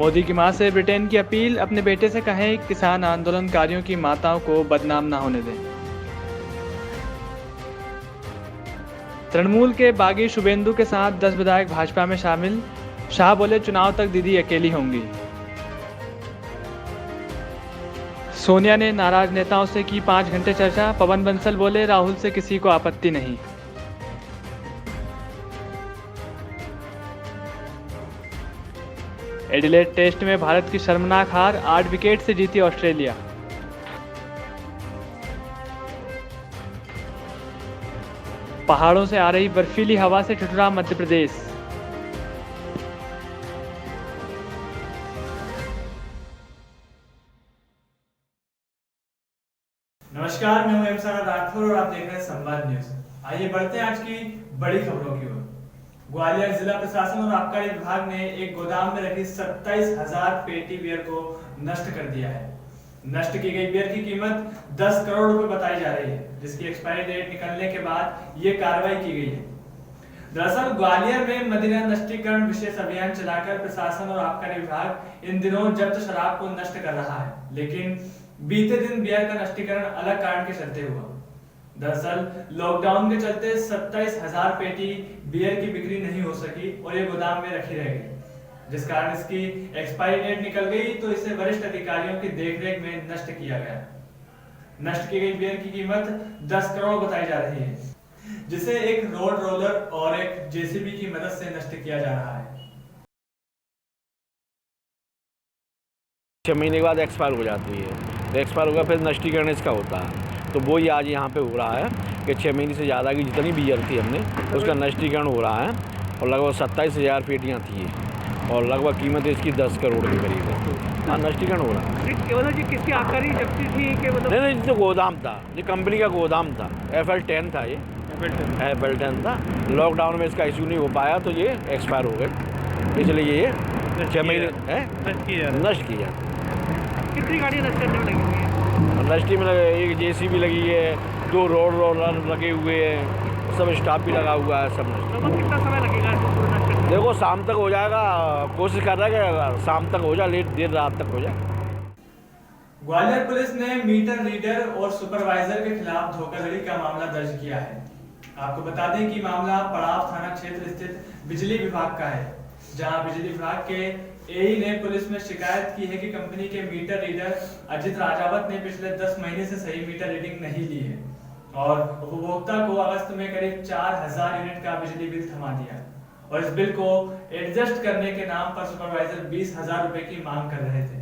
मोदी की मां से ब्रिटेन की अपील, अपने बेटे से कहें किसान आंदोलनकारियों की माताओं को बदनाम ना होने दें। तृणमूल के बागी शुभेंदु के साथ 10 विधायक भाजपा में शामिल, शाह बोले चुनाव तक दीदी अकेली होंगी। सोनिया ने नाराज नेताओं से की 5 घंटे चर्चा, पवन बंसल बोले राहुल से किसी को आपत्ति नहीं। एडिलेड टेस्ट में भारत की शर्मनाक हार, 8 विकेट से जीती ऑस्ट्रेलिया। पहाड़ों से आ रही बर्फीली हवा से ठिठुरा मध्य प्रदेश। नमस्कार, मैं हूं एमसाना राठौर और आप देख रहे हैं संवाद न्यूज। आइए बढ़ते हैं आज की बड़ी खबरों की ओर। ग्वालियर जिला प्रशासन और आबकारी विभाग ने एक गोदाम में रखी 27,000 पेटी बियर को नष्ट कर दिया है। नष्ट की गई बियर की कीमत 10 करोड़ रुपए बताई जा रही है, जिसकी एक्सपायरी डेट निकलने के बाद ये कार्रवाई की गई है। दरअसल ग्वालियर में मदिरा नष्टीकरण विशेष अभियान चलाकर प्रशासन और आबकारी विभाग इन दिनों जब्त शराब को नष्ट कर रहा है, लेकिन बीते दिन बियर का नष्टीकरण अलग कारण के चलते हुआ। दरअसल लॉकडाउन के चलते 27,000 पेटी बियर की बिक्री नहीं हो सकी और ये गोदाम में रखी रह गई, जिस कारण इसकी एक्सपायरी डेट निकल गई तो इसे वरिष्ठ अधिकारियों की देखरेख में नष्ट किया गया। नष्ट की गई बियर की कीमत 10 करोड़ बताई जा रही है, जिसे एक रोड रोलर और एक जेसीबी की मदद से नष्ट किया जा रहा है। 6 महीने के बाद एक्सपायर हो जाती है, तो एक्सपायर होगा फिर नष्टीकरण इसका होता है। तो वो ही आज यहाँ पे हो रहा है कि 6 महीने से ज़्यादा की जितनी बियर थी हमने उसका नष्टीकरण हो रहा है और लगभग 27,000 पेटियाँ थी और लगभग कीमत इसकी 10 करोड़ के करीब है। हाँ, नष्टीकरण हो रहा है। केवल जी किसकी आबकारी जब्ती थी कि मतलब नहीं, जो गोदाम था, ये कंपनी का गोदाम था, FL10 था, ये FL10 था। लॉकडाउन में इसका इशू नहीं हो पाया तो ये एक्सपायर हो गए, इसलिए ये 6 महीने नष्ट किया। कितनी गाड़ियाँ नष्ट करने में लगी हुई है? नष्टी में लगे, एक जेसीबी लगी है, 2 रोड रोलर लगे हुए हैं, सब स्टाफ भी लगा हुआ है, सब नष्ट। तो कितना समय लगेगा इसको नष्ट करने? देखो शाम तक हो जाएगा, कोशिश कर रहा है कि शाम तक हो जाए, लेट देर रात तक हो जाए। ग्वालियर पुलिस ने मीटर रीडर और सुपरवाइजर के खिलाफ धोखाधड़ी का मामला दर्ज किया है। आपको बता दें कि मामला पड़ाव थाना क्षेत्र स्थित बिजली विभाग का है, जहां बिजली विभाग के एई ने पुलिस में शिकायत की है कि कंपनी के मीटर रीडर अजित राजावत ने पिछले 10 महीने से सही मीटर रीडिंग नहीं ली है और उपभोक्ता को अगस्त में करीब 4,000 यूनिट का बिजली बिल थमा दिया और इस बिल को एडजस्ट करने के नाम पर सुपरवाइजर 20,000 रुपए की मांग कर रहे थे।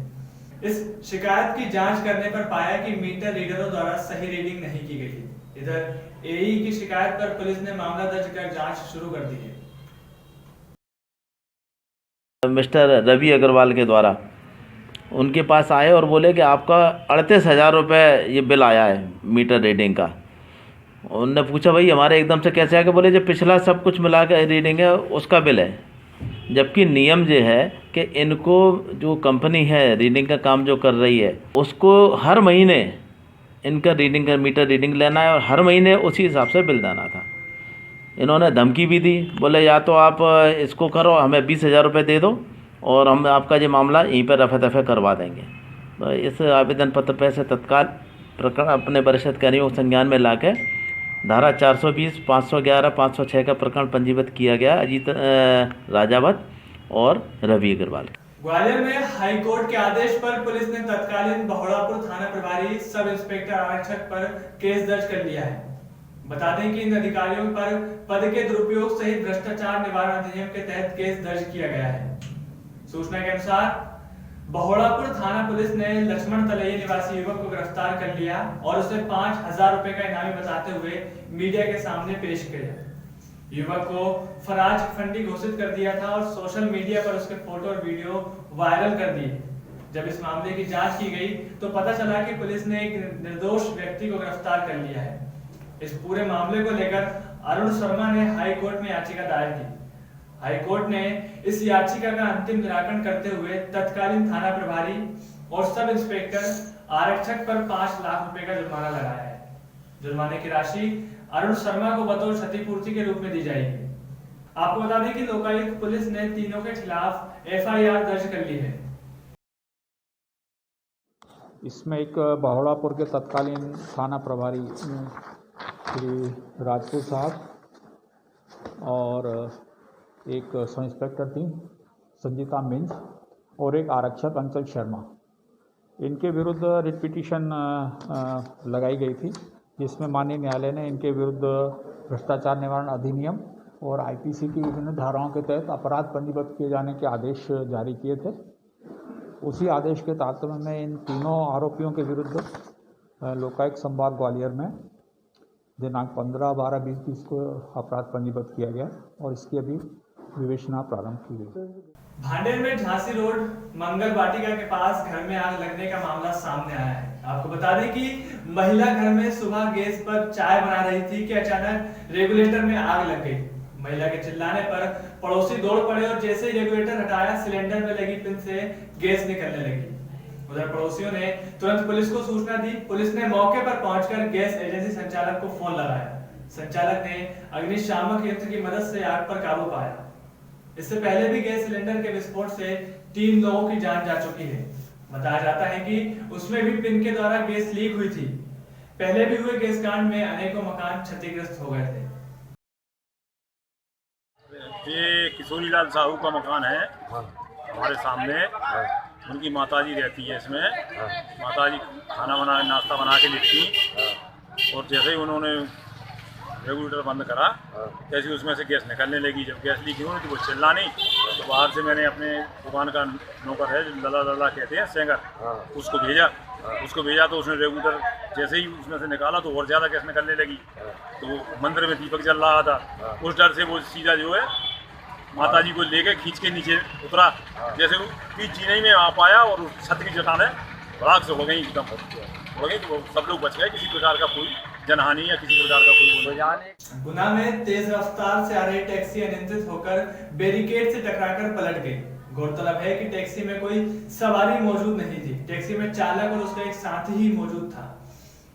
इस शिकायत की जांच करने पर पाया कि मीटर रीडरों द्वारा सही रीडिंग नहीं की गई है। इधर एई की शिकायत पर पुलिस ने मामला दर्ज कर जांच शुरू कर दी है। मिस्टर रवि अग्रवाल के द्वारा उनके पास आए और बोले कि आपका 38,000 रुपये ये बिल आया है मीटर रीडिंग का। उनने पूछा भाई हमारे एकदम से कैसे आके, बोले जो पिछला सब कुछ मिला के रीडिंग है उसका बिल है, जबकि नियम ये है कि इनको जो कंपनी है रीडिंग का काम जो कर रही है उसको हर महीने इनका रीडिंग का मीटर रीडिंग लेना है और हर महीने उसी हिसाब से बिल देना था। इन्होंने धमकी भी दी, बोले या तो आप इसको करो, हमें 20,000 रुपये दे दो और हम आपका ये मामला यहीं पर रफा दफा करवा देंगे। तो इस आवेदन पत्र पर से तत्काल प्रकरण अपने वरिष्ठ अधिकारियों को संज्ञान में लाकर धारा 420, 511, 506 का प्रकरण पंजीबद्ध किया गया अजीत राजावत और रवि अग्रवाल। ग्वालियर में हाई कोर्ट के आदेश पर पुलिस ने तत्कालीन बहोड़ापुर थाना प्रभारी सब इंस्पेक्टर आरक्षक पर केस दर्ज कर लिया है। बता दें कि इन अधिकारियों पर पद के दुरुपयोग सहित भ्रष्टाचार निवारण अधिनियम के तहत केस दर्ज किया गया है। सूचना के अनुसार बहोड़ापुर थाना पुलिस ने लक्ष्मण तलैया निवासी युवक को गिरफ्तार कर लिया और उसे 5,000 रुपए का इनामी बताते हुए मीडिया के सामने पेश किया। युवक को फराज फंडी घोषित कर दिया था और सोशल मीडिया पर उसके फोटो और वीडियो वायरल कर दिए। जब इस मामले की जांच की गई तो पता चला कि पुलिस ने एक निर्दोष व्यक्ति को गिरफ्तार कर लिया है। इस पूरे मामले को लेकर अरुण शर्मा ने हाई कोर्ट में याचिका दायर की। हाई कोर्ट ने इस याचिका का अंतिम निराकरण करते हुए तत्कालीन थाना प्रभारी और सब इंस्पेक्टर आरक्षक पर 5 लाख रुपए का जुर्माना लगाया है। जुर्माने की राशि अरुण शर्मा को बतौर क्षतिपूर्ति के रूप में दी जाएगी। आपको बता दें कि लोकायुक्त पुलिस ने तीनों के खिलाफ FIR दर्ज कर ली है। इसमें एक बहोड़ापुर के तत्कालीन थाना प्रभारी श्री राजपूत साहब और एक सब इंस्पेक्टर थी संजीता मिंज और एक आरक्षक अंचल शर्मा, इनके विरुद्ध रिट पिटीशन लगाई गई थी, जिसमें माननीय न्यायालय ने इनके विरुद्ध भ्रष्टाचार निवारण अधिनियम और आईपीसी की विभिन्न धाराओं के तहत अपराध पंजीबद्ध किए जाने के आदेश जारी किए थे। उसी आदेश के तारतम्य में इन तीनों आरोपियों के विरुद्ध लोकायुक्त संभाग ग्वालियर में दिनांक 15/12/2020 को अपराध पंजीबद्ध किया गया और इसकी अभी विवेचना प्रारंभ की गई। भांडेर में झांसी रोड मंगल वाटिका के पास घर में आग लगने का मामला सामने आया है। आपको बता दें कि महिला घर में सुबह गैस पर चाय बना रही थी कि अचानक रेगुलेटर में आग लग गई। महिला के चिल्लाने पर पड़ोसी दौड़ पड़े और जैसे ही रेगुलेटर हटाया, सिलेंडर में लगी पिन से गैस निकलने लगी। उधर पड़ोसियों ने तुरंत पुलिस को सूचना दी। पुलिस ने मौके पर पहुंचकर गैस एजेंसी संचालक को फोन लगाया। संचालक ने अग्निशामक यंत्र की मदद से आग पर काबू पाया। इससे पहले भी गैस सिलेंडर के विस्फोट से 3 लोगों की जान जा चुकी है। बताया जाता है कि उसमें भी पिन के द्वारा गैस लीक हुई थी। पहले भी हुए गैस कांड में अनेकों मकान क्षतिग्रस्त हो गए थे। ये किशोरीलाल साहू का मकान है हमारे सामने। उनकी माताजी रहती है इसमें। माताजी खाना बना नाश्ता बना के लिखती और जैसे ही उन्होंने रेगुलेटर बंद करा जैसे उसमें से गैस निकलने लगी। जब गैस लीक हुई तो वो चिल्ला नहीं, तो बाहर से मैंने अपने दुकान का नौकर है जो लला कहते हैं सेंगर, उसको भेजा तो उसने रेगुलेटर जैसे ही उसमें से निकाला तो और ज़्यादा गैस निकलने लगी। तो मंदिर में दीपक जल रहा था, उस डर से वो सीधा जो है माताजी को लेके खींच के नीचे उतरा। जैसे वो चीनी में आ पाया और उस छत की चट्टानें राख से हो गई, एकदम हो गई। तो सब लोग बच गए, किसी प्रकार का कोई जनहानि या किसी प्रकार का कोई। गुना में तेज रफ्तार से आ रही टैक्सी अनियंत्रित होकर बैरिकेड से टकराकर पलट गई। गौरतलब है कि टैक्सी में कोई सवारी मौजूद नहीं थी। टैक्सी में चालक और उसका एक साथी ही मौजूद था।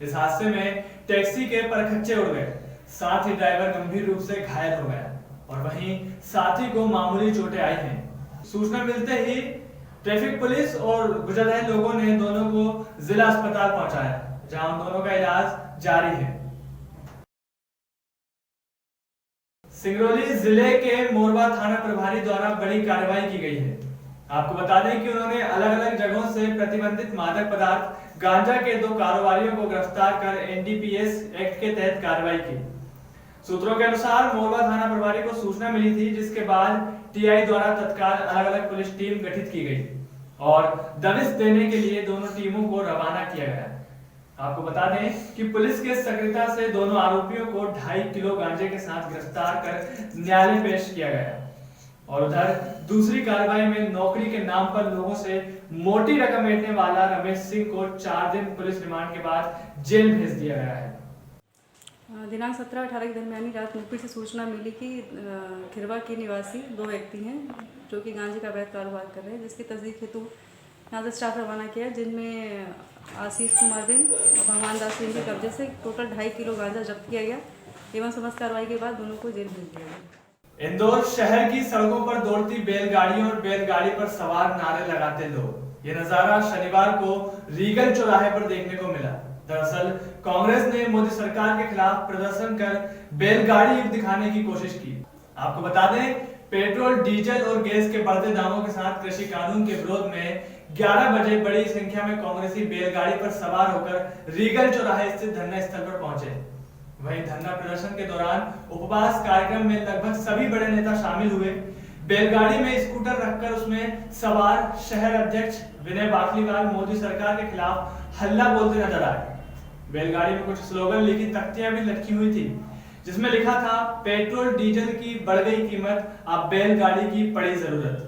इस हादसे में टैक्सी के परखच्चे उड़ गए, साथ ही ड्राइवर गंभीर रूप से घायल हो गया और वहीं साथी को मामूली चोटें आई हैं। सूचना मिलते ही ट्रैफिक पुलिस और गुजर रहे लोगों ने दोनों को जिला अस्पताल पहुंचाया, जहां दोनों का इलाज जारी है। सिंगरौली जिले के मोरबा थाना प्रभारी द्वारा बड़ी कार्रवाई की गई है। आपको बता दें कि उन्होंने अलग अलग जगहों से प्रतिबंधित मादक पदार्थ गांजा के 2 कारोबारियों को गिरफ्तार कर एनडीपीएस एक्ट के तहत कार्रवाई की। सूत्रों के अनुसार मोरबा थाना प्रभारी को सूचना मिली थी, जिसके बाद टीआई द्वारा तत्काल अलग अलग पुलिस टीम गठित की गई और दबिश देने के लिए दोनों टीमों को रवाना किया गया। आपको बता दें कि पुलिस के सक्रियता से दोनों आरोपियों को 2.5 किलो गांजे के साथ गिरफ्तार कर न्यायालय पेश किया गया और उधर दूसरी कार्रवाई में नौकरी के नाम पर लोगों से मोटी रकम ऐंठने वाला रमेश सिंह को 4 दिन पुलिस रिमांड के बाद जेल भेज दिया गया है। दिनांक 17-18 के दरमियानी रात मुखबिर से सूचना मिली कि खिरवा के निवासी 2 व्यक्ति हैं जो कि गांजे का अवैध कारोबार कर रहे हैं, जिसकी तस्दीक हेतु यहाँ से स्टाफ रवाना किया, जिनमें आशीष कुमार बिन और भगवान दास सिंह के कब्जे से टोटल 2.5 किलो गांजा जब्त किया गया एवं समस्त कार्रवाई के बाद दोनों को जेल भेज दिया गया। इंदौर शहर की सड़कों पर दौड़ती बैलगाड़ियों और बैलगाड़ी पर सवार नारे लगाते लोग, ये नजारा शनिवार को रीगल चौराहे पर देखने को मिला। दरअसल कांग्रेस ने मोदी सरकार के खिलाफ प्रदर्शन कर बैलगाड़ी युद्ध दिखाने की कोशिश की। आपको बता दें, पेट्रोल, डीजल और गैस के बढ़ते दामों के साथ कृषि कानून के विरोध में 11 बजे बड़ी संख्या में कांग्रेसी बैलगाड़ी पर सवार होकर रीगल चौराहे स्थित धरना स्थल पर पहुंचे। वहीं धरना प्रदर्शन के दौरान उपवास कार्यक्रम में लगभग सभी बड़े नेता शामिल हुए। बैलगाड़ी में स्कूटर रखकर उसमें सवार शहर अध्यक्ष विनय बाखलीवाल मोदी सरकार के खिलाफ हल्ला बोलते नजर आए। बैलगाड़ी में कुछ स्लोगन लिखी तख्तियां भी लटकी हुई थी, जिसमें लिखा था, पेट्रोल डीजल की बढ़ गई कीमत, अब बैलगाड़ी की पड़ी जरूरत।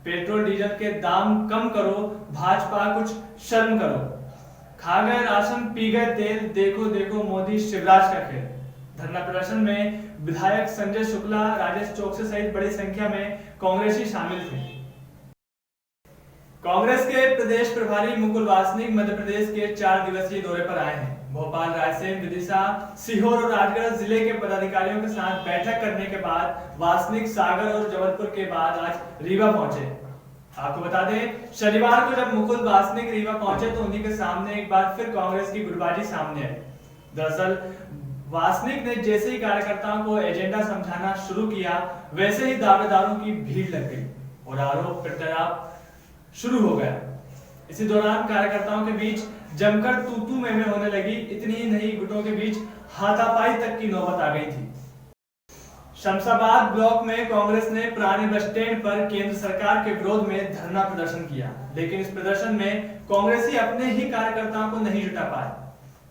पेट्रोल डीजल के दाम कम करो, भाजपा कुछ शर्म करो। खा गए राशन, पी गए तेल, देखो देखो मोदी शिवराज का खेल। धरना प्रदर्शन में विधायक संजय शुक्ला, राजेश चौकसे सहित बड़ी संख्या में कांग्रेसी शामिल थे। कांग्रेस के प्रदेश प्रभारी मुकुल वासनिक मध्य प्रदेश के 4 दिवसीय दौरे पर आए हैं। भोपाल, रायसेन, विदिशा, सीहोर और राजगढ़ जिले के पदाधिकारियों के साथ बैठक करने के बाद वासनिक सागर और जबलपुर के बाद आज रीवा पहुंचे। आपको बता दें, शनिवार को जब मुकुल वासनिक रीवा पहुंचे तो उन्हीं के सामने एक बार फिर कांग्रेस की गुटबाजी सामने आई। दरअसल वासनिक ने जैसे ही कार्यकर्ताओं को एजेंडा समझाना शुरू किया, वैसे ही दावेदारों की भीड़ लग गई और आरोप प्रत्यारोप शुरू हो गया। इसी दौरान कार्यकर्ताओं के बीच जमकर तू में होने लगी। इतनी ही नहीं, गुटों के बीच हाथापाई तक की नौबत आ गई थी। शमशाबाद ब्लॉक में कांग्रेस ने पुराने बस स्टैंड पर केंद्र सरकार के विरोध में धरना प्रदर्शन किया, लेकिन इस प्रदर्शन में कांग्रेसी अपने ही कार्यकर्ताओं को नहीं जुटा पाए।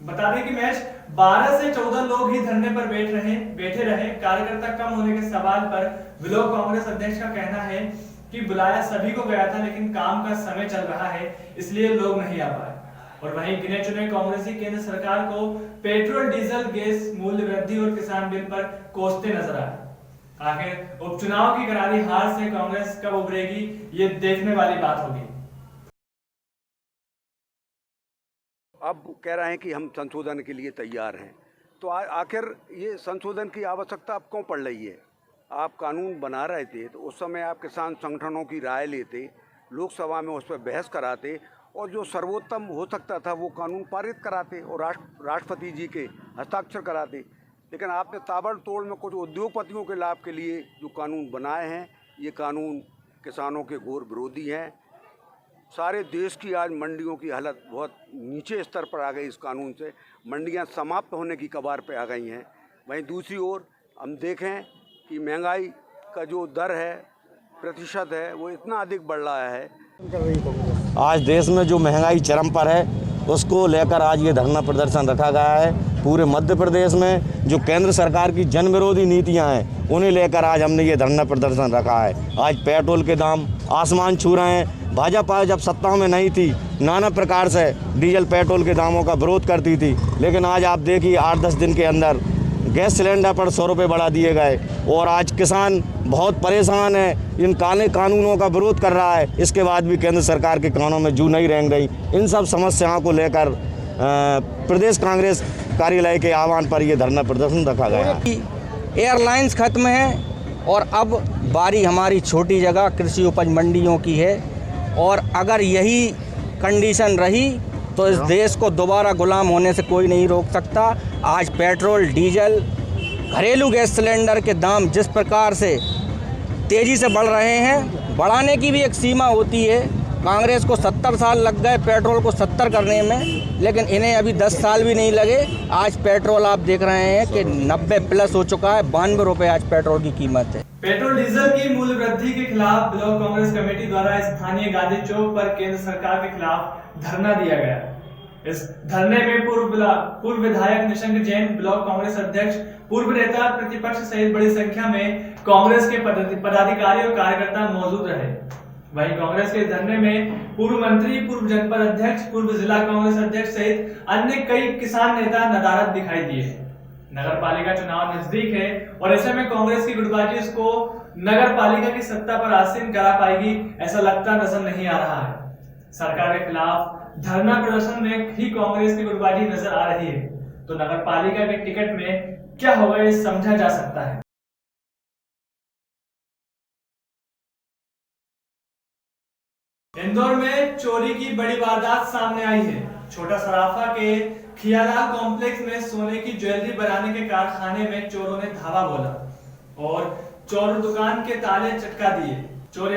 बता दें कि मैच 12 से 14 लोग ही धरने पर बैठे रहे। कार्यकर्ता कम होने के सवाल पर ब्लॉक कांग्रेस अध्यक्ष का कहना है कि बुलाया सभी को गया था, लेकिन काम का समय चल रहा है, इसलिए लोग नहीं आ पाए। और वहीं गिने चुने कांग्रेसी केंद्र सरकार को पेट्रोल, डीजल, गैस मूल्य वृद्धि और किसान बिल पर कोसते नजर आए। आखिर उपचुनाव की करारी हार से कांग्रेस कब उभरेगी, ये देखने वाली बात होगी। अब कह रहे हैं कि हम संशोधन के लिए तैयार हैं, तो आखिर ये संशोधन की आवश्यकता अब क्यों पड़ रही है? आप कानून बना रहे थे तो उस समय आप किसान संगठनों की राय लेते, लोकसभा में उस पर बहस कराते और जो सर्वोत्तम हो सकता था वो कानून पारित कराते और राष्ट्रपति जी के हस्ताक्षर कराते। लेकिन आपने ताबड़तोड़ में कुछ उद्योगपतियों के लाभ के लिए जो कानून बनाए हैं, ये कानून किसानों के घोर विरोधी हैं। सारे देश की आज मंडियों की हालत बहुत नीचे स्तर पर आ गई। इस कानून से मंडियां समाप्त होने की कगार पे आ गई हैं। वहीं दूसरी ओर हम देखें कि महंगाई का जो दर है, प्रतिशत है, वो इतना अधिक बढ़ रहा है। आज देश में जो महंगाई चरम पर है, उसको लेकर आज ये धरना प्रदर्शन रखा गया है। पूरे मध्य प्रदेश में जो केंद्र सरकार की जन विरोधी नीतियां हैं, उन्हें लेकर आज हमने ये धरना प्रदर्शन रखा है। आज पेट्रोल के दाम आसमान छू रहे हैं। भाजपा जब सत्ता में नहीं थी, नाना प्रकार से डीजल पेट्रोल के दामों का विरोध करती थी, लेकिन आज आप देखिए 8-10 दिन के अंदर गैस सिलेंडर पर 100 रुपये बढ़ा दिए गए और आज किसान बहुत परेशान है। इन काले कानूनों का विरोध कर रहा है, इसके बाद भी केंद्र सरकार के कानों में जू नहीं रेंग रही। इन सब समस्याओं को लेकर प्रदेश कांग्रेस कार्यालय के आह्वान पर यह धरना प्रदर्शन रखा गया है। एयरलाइंस खत्म है और अब बारी हमारी छोटी जगह कृषि उपज मंडियों की है, और अगर यही कंडीशन रही तो इस देश को दोबारा गुलाम होने से कोई नहीं रोक सकता। आज पेट्रोल, डीजल, घरेलू गैस सिलेंडर के दाम जिस प्रकार से तेज़ी से बढ़ रहे हैं, बढ़ाने की भी एक सीमा होती है। कांग्रेस को 70 साल लग गए पेट्रोल को 70 करने में, लेकिन इन्हें अभी 10 साल भी नहीं लगे। आज पेट्रोल आप देख रहे हैं कि 90 प्लस हो चुका है। 92 रुपये आज पेट्रोल की कीमत है। पेट्रोल डीजल की मूल्य वृद्धि के खिलाफ ब्लॉक कांग्रेस कमेटी द्वारा स्थानीय गांधी चौक पर केंद्र सरकार के खिलाफ धरना दिया गया। इस धरने में पूर्व विधायक निशंक जैन, ब्लॉक कांग्रेस अध्यक्ष, पूर्व नेता प्रतिपक्ष सहित बड़ी संख्या में कांग्रेस के पदाधिकारी और कार्यकर्ता मौजूद रहे। वहीं कांग्रेस के धरने में पूर्व मंत्री, पूर्व जनपद अध्यक्ष, पूर्व जिला कांग्रेस अध्यक्ष सहित अन्य कई किसान नेता नदारद दिखाई दिए। नगर पालिका चुनाव नजदीक है और ऐसे में कांग्रेस की गुटबाजी इसको नगर पालिका की सत्ता पर आसीन करा पाएगी, ऐसा लगता नजर नहीं आ रहा है। सरकार के खिलाफ धरना प्रदर्शन में ही कांग्रेस की गुटबाजी नजर आ रही है, तो नगर पालिका के टिकट में क्या होगा ये समझा जा सकता है। इंदौर में चोरी की बड़ी वारदात सामने आई है। छोटा सराफा के खियालाल कॉम्प्लेक्स में सोने की ज्वेलरी बनाने के कारखाने में चोरों ने धावा बोला और चोर दुकान के ताले चटका दिए। चोर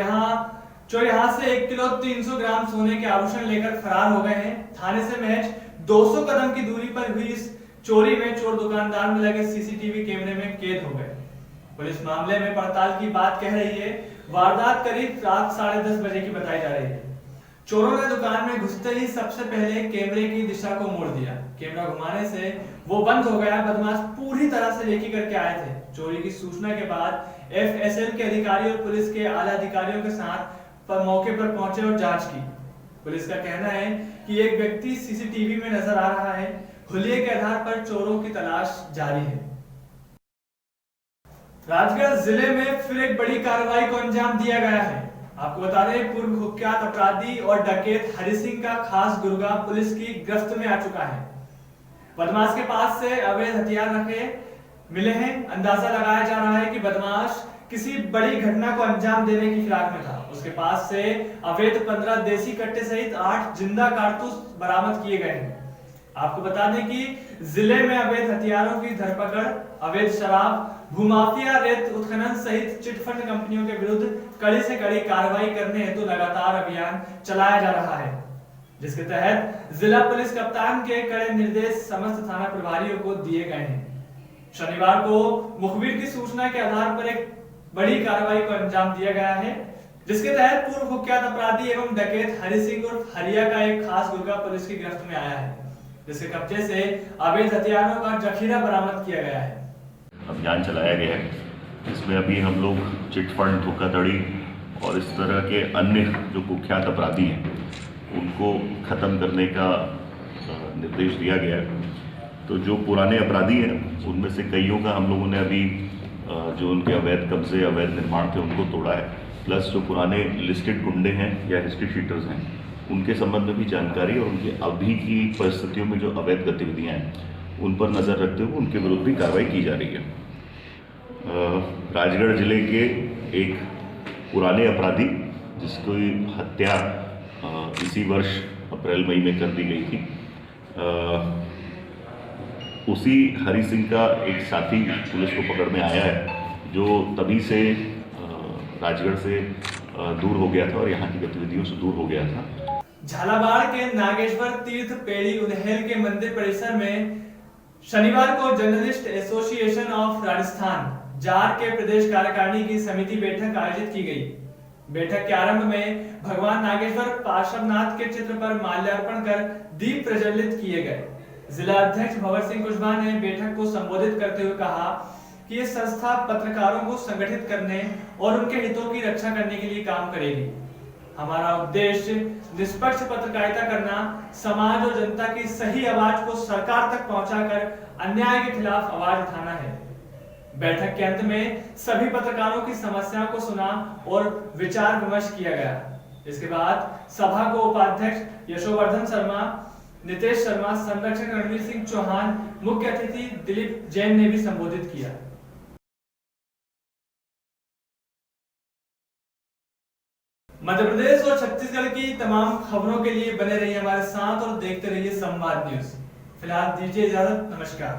यहां से 1 किलो 300 ग्राम सोने के आभूषण लेकर फरार हो गए हैं। थाने से महज 200 कदम की दूरी पर हुई इस चोरी में चोर दुकानदार में लगे सीसीटीवी कैमरे में कैद हो गए। पुलिस मामले में पड़ताल की बात कह रही है। वारदात करीब रात 10:30 बजे की बताई जा रही है। चोरों ने दुकान में घुसते ही सबसे पहले कैमरे की दिशा को मोड़ दिया। कैमरा घुमाने से वो बंद हो गया। बदमाश पूरी तरह से रेकी करके आए थे। चोरी की सूचना के बाद एफएसएल के अधिकारी और पुलिस के आला अधिकारियों के साथ मौके पर पहुंचे और जांच की। पुलिस का कहना है कि एक व्यक्ति सीसीटीवी में नजर आ रहा है। हुलिये के आधार पर चोरों की तलाश जारी है। राजगढ़ जिले में फिर एक बड़ी कार्रवाई को अंजाम दिया गया है। आपको बता दें, पूर्व कुख्यात अपराधी और डकैत हरि सिंह का खास गुर्गा पुलिस की गिरफ्त में आ चुका है। बदमाश के पास से अवैध हथियार रखे मिले हैं। अंदाजा लगाया जा रहा है कि बदमाश किसी बड़ी घटना को अंजाम देने की फिराक में था। उसके पास से अवैध 15 देसी कट्टे सहित 8 जिंदा कारतूस बरामद किए गए हैं। आपको बता दें कि जिले में अवैध हथियारों की धरपकड़, अवैध शराब, भूमाफिया, रेत उत्खनन सहित चिटफंड कंपनियों के विरुद्ध कड़ी से कड़ी कार्रवाई करने हेतु लगातार अभियान चलाया जा रहा है, जिसके तहत जिला पुलिस कप्तान के कड़े निर्देश समस्त थाना प्रभारियों को दिए गए हैं। शनिवार को मुखबिर की सूचना के आधार पर एक बड़ी कार्रवाई को अंजाम दिया गया है, जिसके तहत पूर्व कुख्यात अपराधी एवं डकैत हरि सिंह उर्फ हरिया का एक खास गुर्गा पुलिस की गिरफ्त में आया है, जिसके कब्जे से अवैध हथियारों का जखीरा बरामद किया गया है। अभियान चलाया गया है, इसमें अभी हम लोग चिटफंड, धोखाधड़ी और इस तरह के अन्य जो कुख्यात अपराधी हैं उनको ख़त्म करने का निर्देश दिया गया है। तो जो पुराने अपराधी हैं उनमें से कईयों का हम लोगों ने अभी जो उनके अवैध कब्जे, अवैध निर्माण थे उनको तोड़ा है, प्लस जो पुराने लिस्टेड गुंडे हैं या हिस्ट्री शीटर्स हैं उनके संबंध में भी जानकारी और उनकी अभी की परिस्थितियों में जो अवैध गतिविधियां हैं उन पर नज़र रखते हुए उनके विरुद्ध भी कार्रवाई की जा रही है। राजगढ़ जिले के एक पुराने अपराधी जिसकी हत्या इसी वर्ष अप्रैल-मई में कर दी गई थी, उसी हरि सिंह का एक साथी पुलिस को पकड़ में आया है जो तभी से राजगढ़ से दूर हो गया था और यहाँ की गतिविधियों से दूर हो गया था। झालावाड़ के नागेश्वर तीर्थ पेड़ी उन्हेल के मंदिर परिसर में शनिवार को journalist association of Rajasthan jar के प्रदेश कार्यकारिणी की समिति बैठक आयोजित की गई। बैठक के आरंभ में भगवान नागेश्वर पार्श्वनाथ के चित्र पर माल्यार्पण कर दीप प्रज्वलित किए गए। जिला अध्यक्ष भवर सिंह कुशवाहा ने बैठक को संबोधित करते हुए कहा कि ये संस्था पत्रकारों को संगठित करने और उनके हितों की रक्षा करने के लिए काम करेगी। हमारा उद्देश्य निष्पक्ष पत्रकारिता करना, समाज और जनता की सही आवाज को सरकार तक पहुंचाकर अन्याय के खिलाफ आवाज उठाना है। बैठक के अंत में सभी पत्रकारों की समस्याओं को सुना और विचार विमर्श किया गया। इसके बाद सभा को उपाध्यक्ष यशोवर्धन शर्मा, नितेश शर्मा, संरक्षक रणवीर सिंह चौहान, मुख्य अतिथि दिलीप जैन ने भी संबोधित किया। मध्य प्रदेश और छत्तीसगढ़ की तमाम खबरों के लिए बने रहिए हमारे साथ और देखते रहिए संवाद न्यूज। फिलहाल दीजिए इजाजत, नमस्कार।